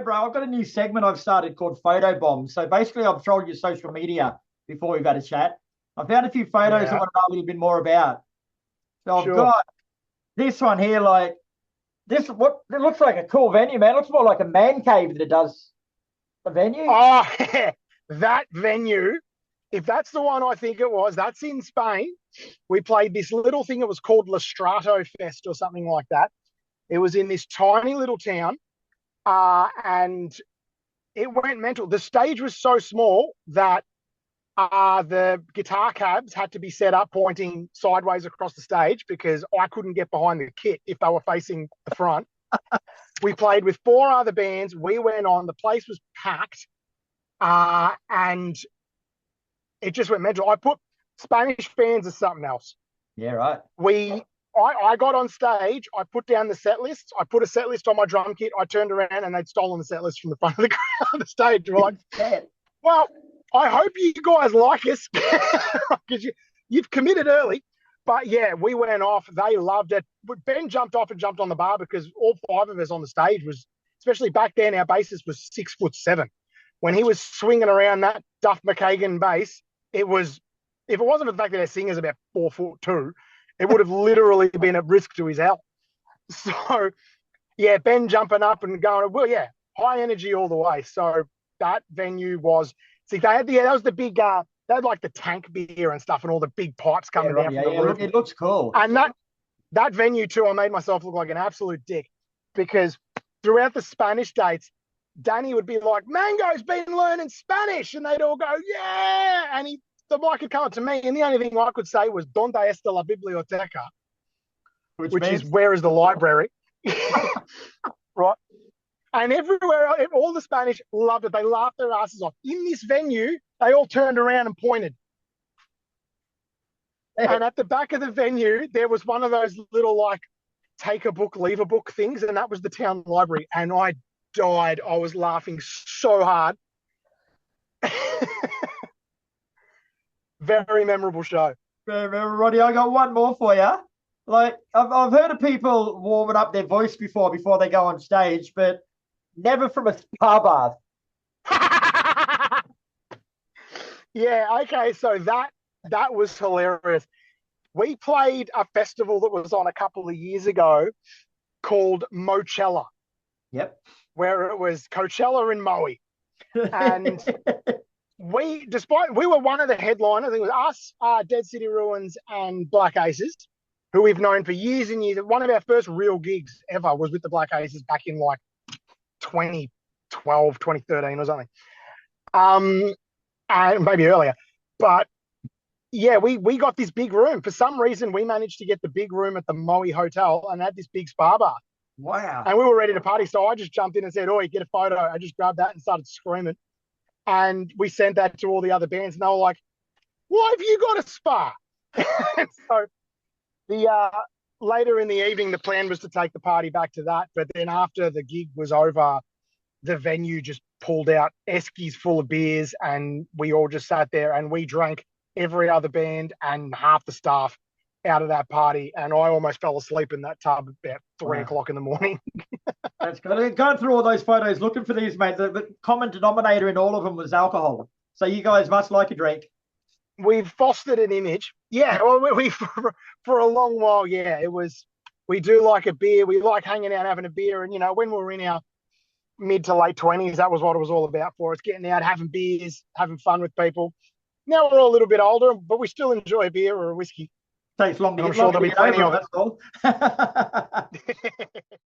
bro, I've got a new segment I've started called Photo Bomb. So basically, I've trolled your social media before we've had a chat. I found a few photos I Yeah, want to know a little bit more about. So I've sure. got this one here, like this. What it looks like a cool venue, man. It looks more like a man cave than it does a venue. Oh, that venue, if that's the one I think it was, that's in Spain. We played this little thing. It was called Lestrato Fest or something like that. It was in this tiny little town, and it went mental. The stage was so small that the guitar cabs had to be set up pointing sideways across the stage because I couldn't get behind the kit if they were facing the front. We played with four other bands. We went on. The place was packed, and it just went mental. I put Spanish fans as something else. Yeah, right. We I got on stage, I put down the set list, I put a set list on my drum kit, I turned around and they'd stolen the set list from the front of the crowd the stage. We're like, Yeah. well, I hope you guys like us because you've committed early. But yeah, we went off. They loved it. But Ben jumped off and jumped on the bar because all five of us on the stage was, especially back then, our bassist was 6'7". When he was swinging around that Duff McKagan bass, it was, if it wasn't for the fact that our singer's about 4'2", it would have literally been a risk to his health. So yeah, Ben jumping up and going, well, yeah, high energy all the way. So that venue was, see, they had that was the big, they had like the tank beer and stuff and all the big pipes Yeah, coming right. down Yeah, from the yeah. roof. Look, it looks cool. And that venue too, I made myself look like an absolute dick because throughout the Spanish dates, Danny would be like, Mango's been learning Spanish. And they'd all go, yeah. And the mic would come up to me. And the only thing I could say was, Donde está la biblioteca? Which Which is, means where is the library? Right. And everywhere, all the Spanish loved it. They laughed their asses off. In this venue, they all turned around and pointed. And at the back of the venue, there was one of those little like take a book, leave a book things, and that was the town library. And I died. I was laughing so hard. Very memorable show. remember, Roddy, I got one more for you. Like I've heard of people warming up their voice before they go on stage, but never from a spa bath. Yeah, okay, so that was hilarious. We played a festival that was on a couple of years ago called Mochella, Yep. where it was Coachella and Maui. And despite we were one of the headliners, I think it was us, Dead City Ruins, and Black Aces, who we've known for years and years. One of our first real gigs ever was with the Black Aces back in like 2012, 2013 or something. And maybe earlier. But yeah, we got this big room. For some reason, we managed to get the big room at the Maui Hotel and had this big spa bar. Wow. And we were ready to party. So I just jumped in and said, "Oi, get a photo." I just grabbed that and started screaming. And we sent that to all the other bands. And they were like, "Why have you got a spa?" And so the later in the evening, the plan was to take the party back to that. But then after the gig was over, the venue just pulled out eskies full of beers and we all just sat there and we drank every other band and half the staff out of that party. And I almost fell asleep in that tub about 3 o'clock in the morning. That's good. Going through all those photos, looking for these, mate. The common denominator in all of them was alcohol. So you guys must like a drink. We've fostered an image. Yeah, well, we for a long while, yeah, it was, we do like a beer. We like hanging out, having a beer. And, when we were in our mid to late 20s, that was what it was all about for us, getting out, having beers, having fun with people. Now we're all a little bit older, but we still enjoy a beer or a whiskey. Takes long to And I'm get sure long to there'll be get plenty over of it, that's all. it.